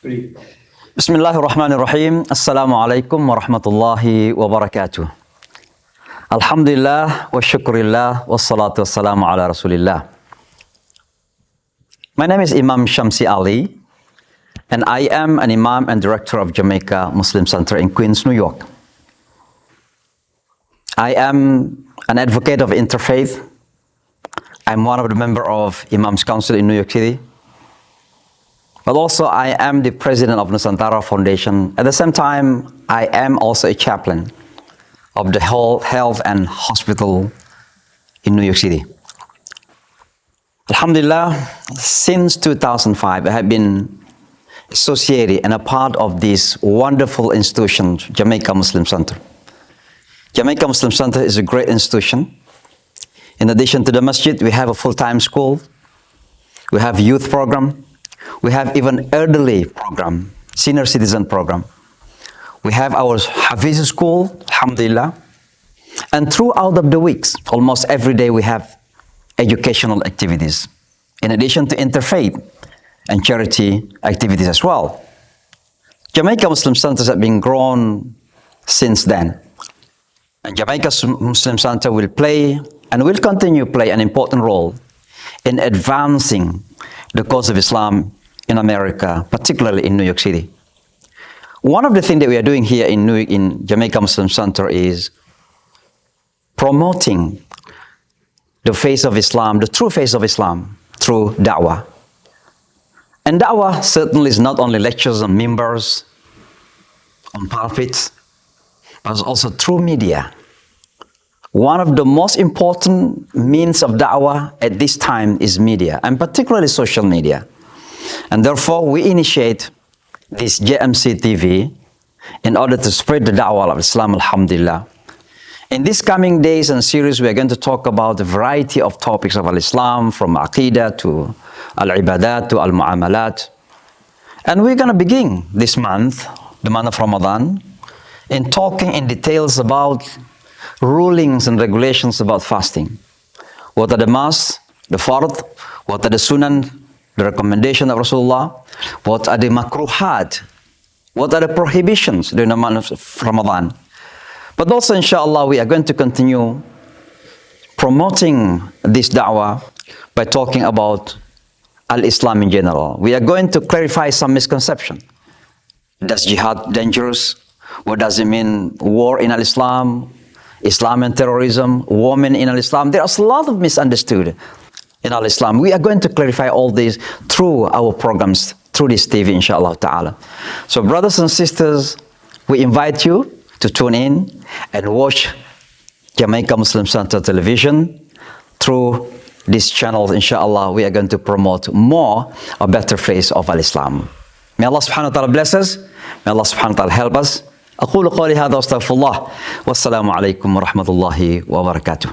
Bismillahirrahmanirrahim. Assalamualaikum warahmatullahi wabarakatuh. Alhamdulillah wa syukurillah wassalatu wassalamu ala rasulillah. My name is Imam Shamsi Ali, and I am an Imam and Director of Jamaica Muslim Center in Queens, New York. I am an advocate of interfaith. I'm one of the members of Imam's Council in New York City. But also I am the president of Nusantara Foundation. At the same time, I am also a chaplain of the health and hospital in New York City. Alhamdulillah, since 2005, I have been associated and a part of this wonderful institution, Jamaica Muslim Center. Jamaica Muslim Center is a great institution. In addition to the masjid, we have a full-time school. We have youth program. We have even elderly program, senior citizen program. We have our Hafiz school, alhamdulillah. And throughout of the weeks, almost every day we have educational activities, in addition to interfaith and charity activities as well. Jamaica Muslim Centers have been grown since then. And Jamaica Muslim Center will play and will continue to play an important role in advancing the cause of Islam in America, particularly in New York City. One of the things that we are doing here in Jamaica Muslim Center is promoting the face of Islam, the true face of Islam, through da'wah. And da'wah certainly is not only lectures on members, on pulpits, but also through media. One of the most important means of da'wah at this time is media, and particularly social media. And therefore, we initiate this JMC TV in order to spread the da'wah of Islam, alhamdulillah. In these coming days and series, we are going to talk about a variety of topics of Islam, from Aqidah to Al-Ibadat to Al-Mu'amalat. And we're going to begin this month, the month of Ramadan, in talking in details about rulings and regulations about fasting. What are the must, the fard, what are the sunan, the recommendation of Rasulullah, what are the makruhat, what are the prohibitions during the month of Ramadan. But also, inshallah, we are going to continue promoting this da'wah by talking about al-Islam in general. We are going to clarify some misconception. Does jihad dangerous? What does it mean, war in al-Islam, Islam and terrorism, women in al-Islam? There's a lot of misunderstood in al-Islam. We are going to clarify all this through our programs, through this TV, inshallah ta'ala. So brothers and sisters, we invite you to tune in and watch Jamaica Muslim Center television. Through this channel, inshallah, we are going to promote more a better face of al-Islam. May Allah subhanahu wa ta'ala bless us. May Allah subhanahu wa ta'ala help us. أقول قولي هذا واستغفر الله والسلام عليكم ورحمة الله وبركاته.